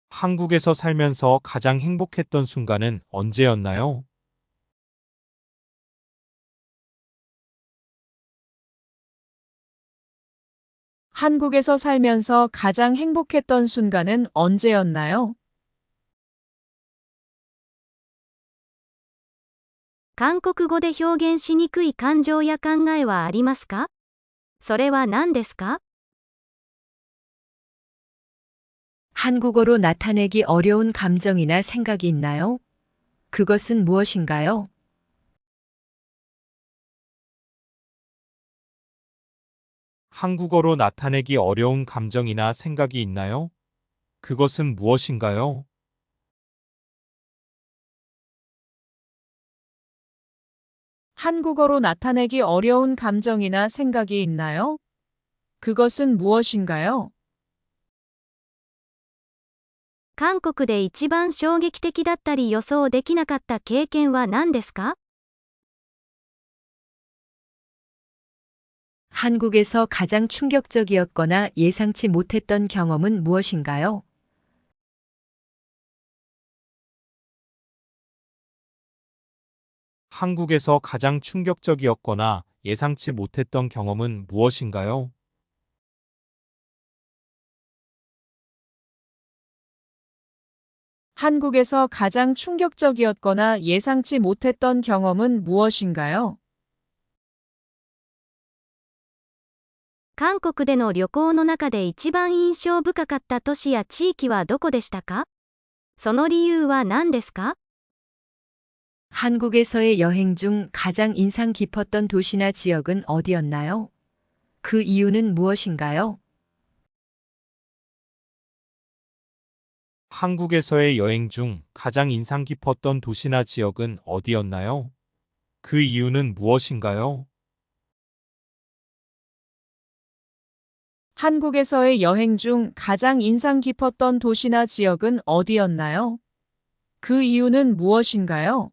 한국에서 살면서 가장 행복했던 순간은 언제였나요? 한국에서 살면서 가장 행복했던 순간은 언제였나요? 韓国語で表現しにくい感情や考えはありますか？それは何ですか？ 한국어로 나타내기 어려운 감정이나 생각이 있나요? 그것은 무엇인가요? 한국어로 나타내기 어려운 감정이나 생각이 있나요? 그것은 무엇인가요? 한국어로 나타내기 어려운 감정이나 생각이 있나요? 그것은 무엇인가요? 韓国で一番衝撃的だったり予想できなかった経験は何ですか？ 한국에서 가장 충격적이었거나 예상치 못했던 경험은 무엇인가요? 한국에서 가장 충격적이었거나 예상치 못했던 경험은 무엇인가요? 한국에서 가장 충격적이었거나 예상치 못했던 경험은 무엇인가요? 韓国での旅行の中で一番印象深かった都市や地域はどこでしたか？その理由は何ですか？ 한국에서의 여행 중 가장 인상 깊었던 도시나 지역은 어디였나요? 그 이유는 무엇인가요? 한국에서의 여행 중 가장 인상 깊었던 도시나 지역은 어디였나요? 그 이유는 무엇인가요? 한국에서의 여행 중 가장 인상 깊었던 도시나 지역은 어디였나요? 그 이유는 무엇인가요?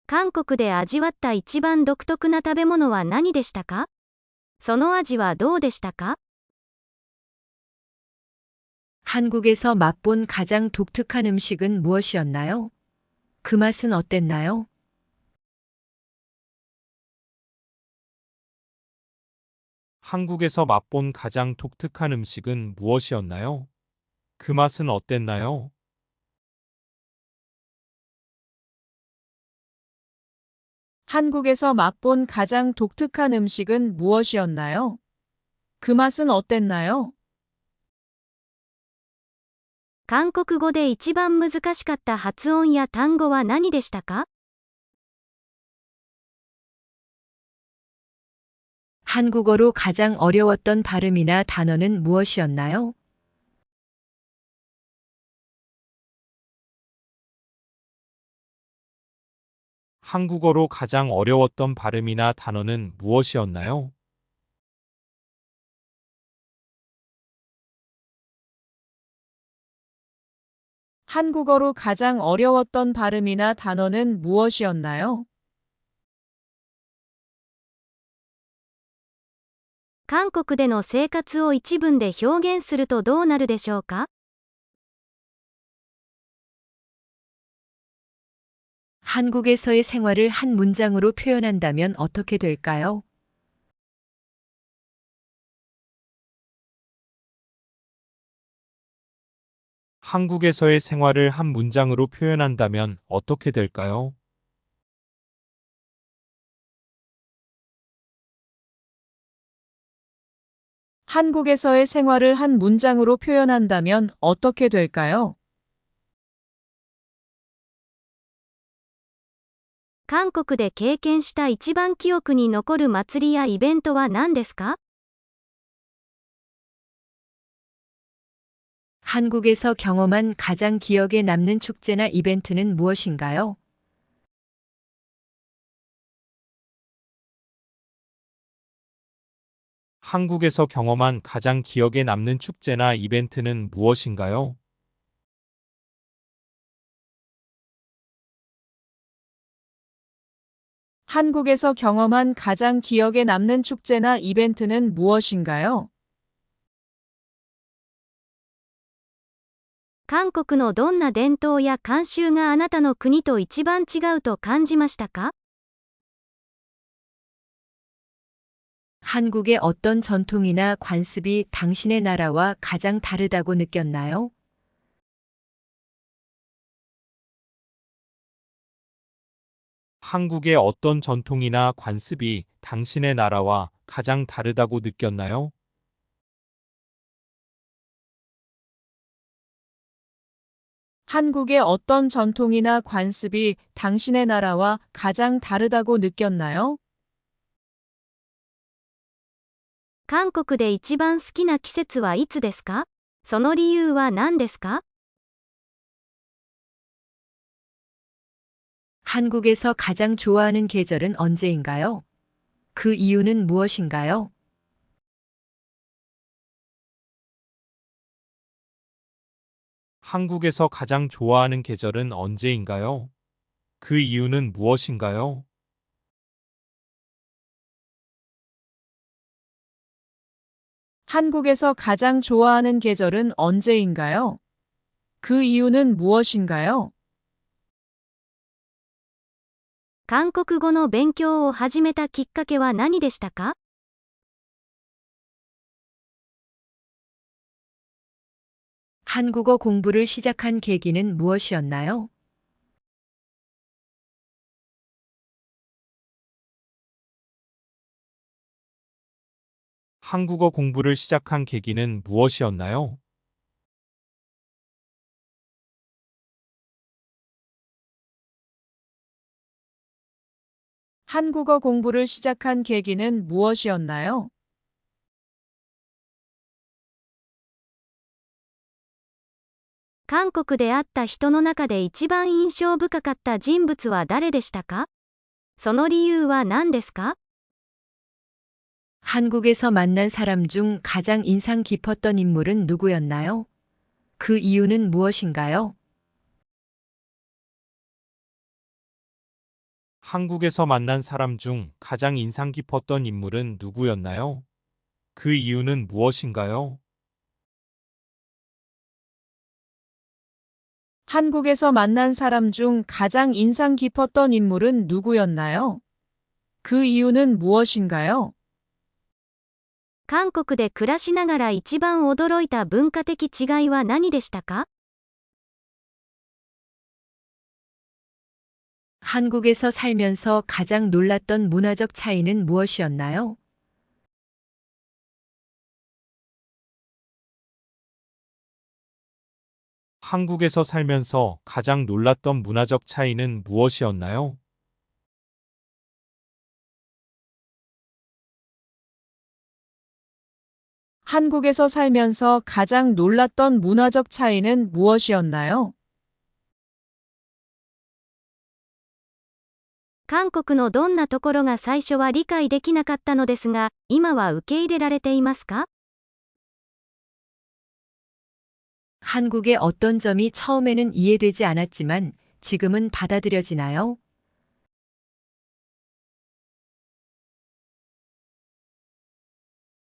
韓国で味わった一番独特な食べ物は何でしたか？その味はどうでしたか？ 한국에서 맛본 가장 독특한 음식은 무엇이었나요? 그 맛은 어땠나요? 한국에서 맛본 가장 독특한 음식은 무엇이었나요? 그 맛은 어땠나요? 한국에서 맛본 가장 독특한 음식은 무엇이었나요? 그 맛은 어땠나요? 韓国語で一番難しかった発音や単語は何でしたか？ 한국어로 가장 어려웠던 발음이나 단어는 무엇이었나요? 한국어로 가장 어려웠던 발음이나 단어는 무엇이었나요? 한국어로 가장 어려웠던 발음이나 단어는 무엇이었나요? 韓国での生活を一文で表現するとどうなるでしょうか？ 한국에서의 생활을 한 문장으로 표현한다면 어떻게 될까요? 한국에서의 생활을 한 문장으로 표현한다면 어떻게 될까요? 한국에서의 생활을 한 문장으로 표현한다면 어떻게 될까요? 韓国で経験した一番記憶に残る祭りやイベントは何ですか？ 한국에서 경험한 가장 기억에 남는 축제나 이벤트는 무엇인가요? 한국에서 경험한 가장 기억에 남는 축제나 이벤트는 무엇인가요? 한국에서 경험한 가장 기억에 남는 축제나 이벤트는 무엇인가요? 韓国のどんな伝統や慣習があなたの国と一番違うと感じましたか？ 한국의 어떤 전통이나 관습이 당신의 나라와 가장 다르다고 느꼈나요? 한국의 어떤 전통이나 관습이 당신의 나라와 가장 다르다고 느꼈나요? 한국의 어떤 전통이나 관습이 당신의 나라와 가장 다르다고 느꼈나요? 韓国で一番好きな季節はいつですか？その理由は何ですか？ 한국에서 가장 좋아하는 계절은 언제인가요? 그 이유는 무엇인가요? 한국에서 가장 좋아하는 계절은 언제인가요? 그 이유는 무엇인가요? 한국에서 가장 좋아하는 계절은 언제인가요? 그 이유는 무엇인가요? 韓国語の勉強を始めたきっかけは何でしたか？ 한국어 공부를 시작한 계기는 무엇이었나요? 한국어 공부를 시작한 계기는 무엇이었나요? 한국어 공부를 시작한 계기는 무엇이었나요? 韓国で会った人の中で一番印象深かった人物は誰でしたか？その理由は何ですか？ 한국에서 만난 사람 중 가장 인상 깊었던 인물은 누구였나요? 그 이유는 무엇인가요? 한국에서 만난 사람 중 가장 인상 깊었던 인물은 누구였나요? 그 이유는 무엇인가요? 한국에서 만난 사람 중 가장 인상 깊었던 인물은 누구였나요? 그 이유는 무엇인가요? 韓国で暮らしながら一番驚いた文化的違いは何でしたか？ 한국에서 살면서 가장 놀랐던 문화적 차이는 무엇이었나요? 한국에서 살면서 가장 놀랐던 문화적 차이는 무엇이었나요? 한국에서 살면서 가장 놀랐던 문화적 차이는 무엇이었나요? 韓国のどんなところが最初は理解できなかったのですが、今は受け入れられていますか？ 한국의 어떤 점이 처음에는 이해되지 않았지만 지금은 받아들여지나요?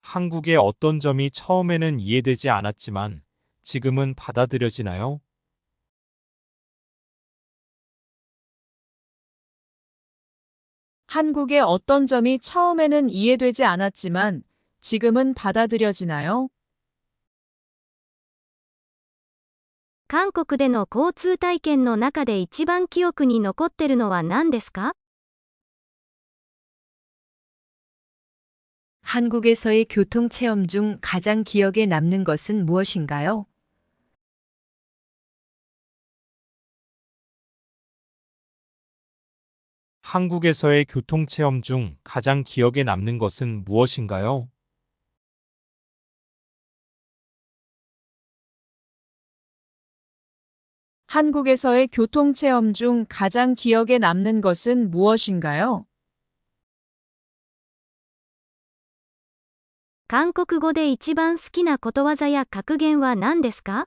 한국의 어떤 점이 처음에는 이해되지 않았지만 지금은 받아들여지나요? 한국의 어떤 점이 처음에는 이해되지 않았지만 지금은 받아들여지나요? 韓国での交通体験の中で一番記憶に残ってるのは何ですか？ 한국에서의 교통 체험 중 가장 기억에 남는 것은 무엇인가요? 한국에서의 교통체험 중 가장 기억에 남는 것은 무엇인가요? 한국에서의 교통체험 중 가장 기억에 남는 것은 무엇인가요? 韓国語で一番好きなことわざや格言は何ですか？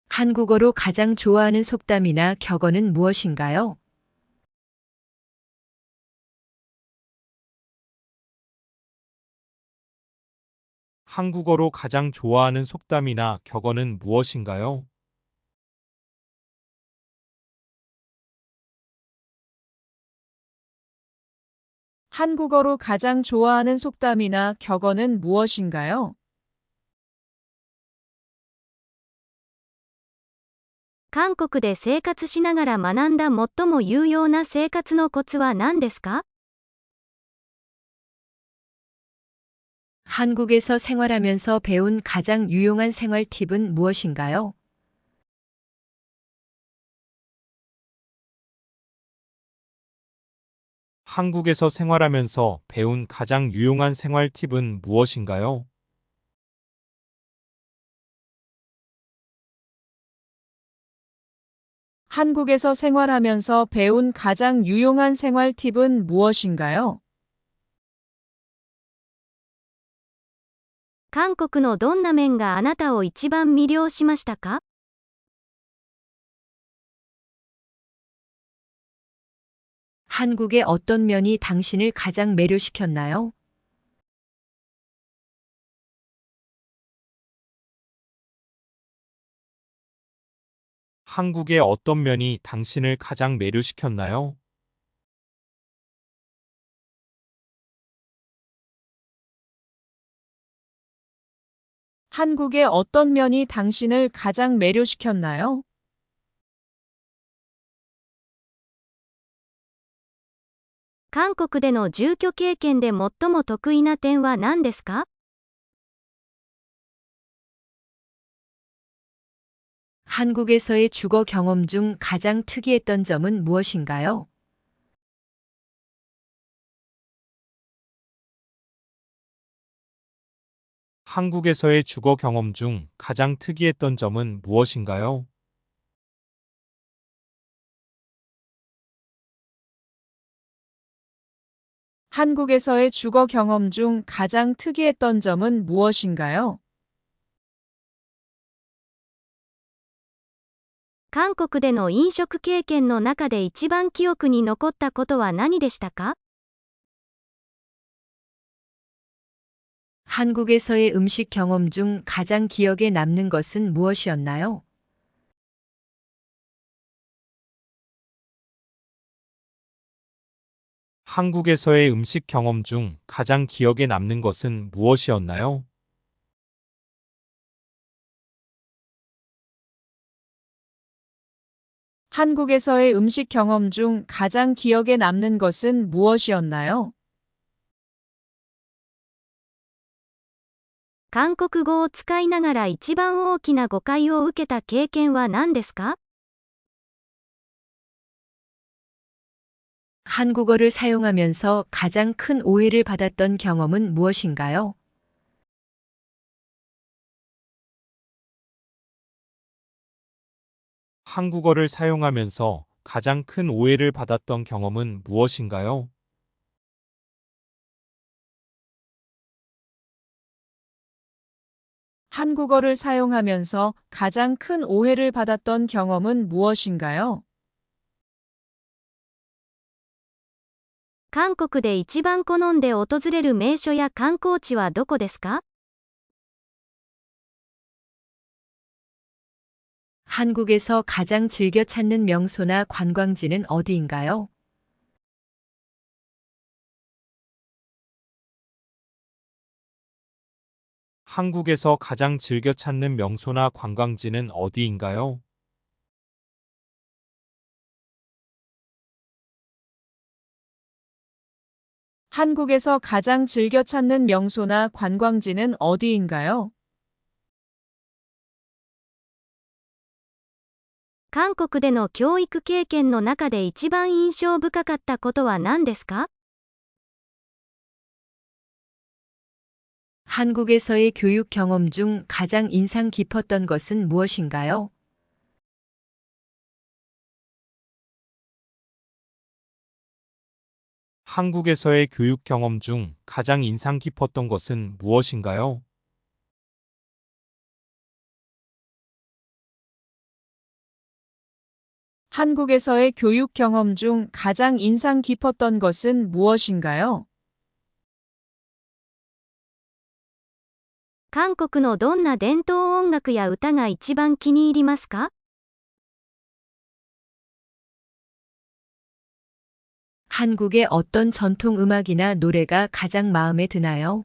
한국어로 가장 좋아하는 속담이나 격언은 무엇인가요? 한국어로 가장 좋아하는 속담이나 격언은 무엇인가요? 한국어로 가장 좋아하는 속담이나 격언은 무엇인가요? 韓国で生活しながら学んだ最も有用な生活のコツは何ですか？ 한국에서 생활하면서 배운 가장 유용한 생활 팁은 무엇인가요? 한국에서 생활하면서 배운 가장 유용한 생활 팁은 무엇인가요? 한국에서 생활하면서 배운 가장 유용한 생활 팁은 무엇인가요? 韓国のどんな面があなたを一番魅了しましたか？ 한국의 어떤 면이 당신을 가장 매료시켰나요? 한국의 어떤 면이 당신을 가장 매료시켰나요? 한국의 어떤 면이 당신을 가장 매료시켰나요? 韓国での住居経験で最も得意な点は何ですか？ 한국에서의 주거 경험 중 가장 특이했던 점은 무엇인가요? 한국에서의 주거 경험 중 가장 특이했던 점은 무엇인가요? 한국에서의 주거 경험 중 가장 특이했던 점은 무엇인가요? 韓国での飲食経験の中で一番記憶に残ったことは何でしたか？ 한국에서의 음식 경험 중 가장 기억에 남는 것은 무엇이었나요? 한국에서의 음식 경험 중 가장 기억에 남는 것은 무엇이었나요? 한국에서의 음식 경험 중 가장 기억에 남는 것은 무엇이었나요? 韓国語を使いながら一番大きな誤解を受けた経験は何ですか？ 한국어를 사용하면서 가장 큰 오해를 받았던 경험은 무엇인가요? 한국어를 사용하면서 가장 큰 오해를 받았던 경험은 무엇인가요? 한국어를 사용하면서 가장 큰 오해를 받았던 경험은 무엇인가요? 韓国で一番好んで訪れる名所や観光地はどこですか？ 한국에서 가장 즐겨 찾는 명소나 관광지는 어디인가요? 한국에서 가장 즐겨 찾는 명소나 관광지는 어디인가요? 한국에서 가장 즐겨 찾는 명소나 관광지는 어디인가요? 韓国での教育経験の中で一番印象深かったことは何ですか？ 한국에서의 교육 경험 중 가장 인상 깊었던 것은 무엇인가요? 한국에서의 교육 경험 중 가장 인상 깊었던 것은 무엇인가요? 한국에서의 교육 경험 중 가장 인상 깊었던 것은 무엇인가요? 韓国のどんな伝統音楽や歌が一番気に入りますか？ 한국의 어떤 전통 음악이나 노래가 가장 마음에 드나요?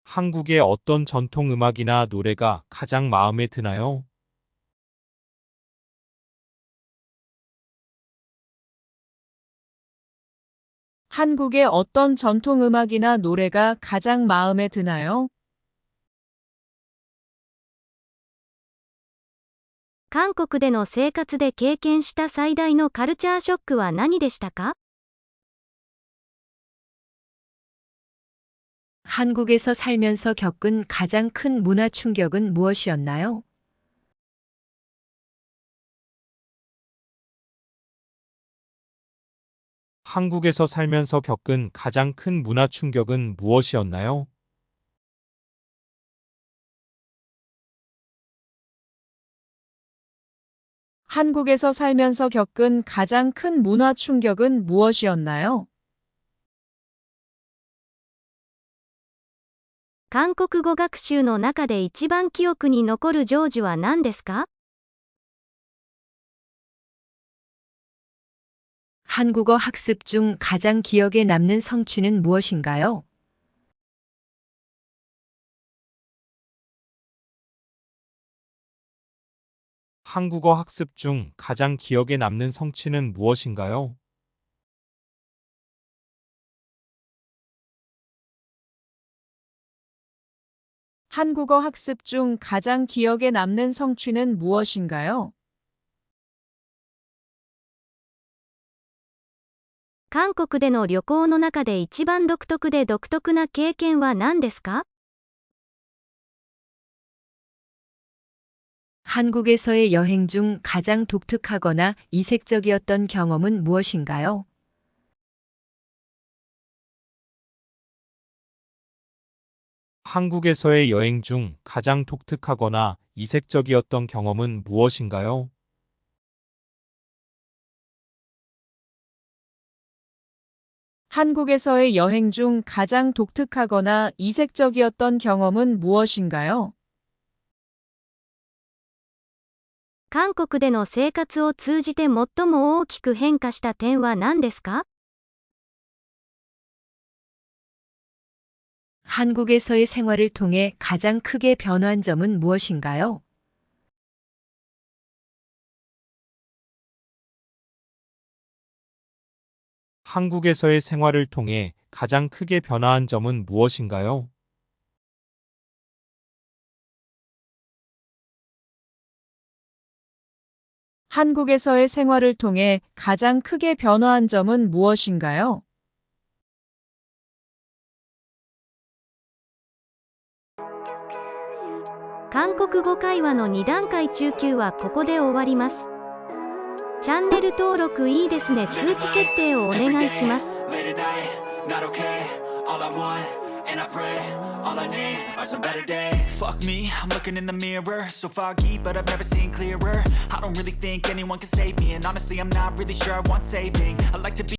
한국의 어떤 전통 음악이나 노래가 가장 마음에 드나요? 한국의 어떤 전통 음악이나 노래가 가장 마음에 드나요? 韓国での生活で経験した最大のカルチャーショックは何でしたか？ 한국에서 살면서 겪은 가장 큰 문화 충격은 무엇이었나요? 한국에서 살면서 겪은 가장 큰 문화 충격은 무엇이었나요? 한국에서 살면서 겪은 가장 큰 문화 충격은 무엇이었나요? 韓国語学習の中で一番記憶に残る成就は何ですか？ 한국어 학습 중 가장 기억에 남는 성취는 무엇인가요? 한국어 학습 중 가장 기억에 남는 성취는 무엇인가요? 한국어 학습 중 가장 기억에 남는 성취는 무엇인가요? 韓国での旅行の中で一番独特で独特な経験は何ですか？ 한국에서의 여행 중 가장 독특하거나 이색적이었던 경험은 무엇인가요? 한국에서의 여행 중 가장 독특하거나 이색적이었던 경험은 무엇인가요? 한국에서의 여행 중 가장 독특하거나 이색적이었던 경험은 무엇인가요? 韓国での生活を通じて最も大きく変化した点は何ですか？ 한국에서의 생활을 통해 가장 크게 변화한 점은 무엇인가요? 한국에서의 생활을 통해 가장 크게 변화한 점은 무엇인가요? 한국에서의 생활을 통해 가장 크게 변화한 점은 무엇인가요? 韓国語会話の2段階中級はここで終わります。チャンネル登録いいですね。通知設定をお願いします。 Late at night, not okay. All I want, and I pray, all I need are some better days. Fuck me, I'm looking in the mirror, so foggy, but I've never seen clearer. I don't really think anyone can save me, and honestly, I'm not really sure I want saving. I like to be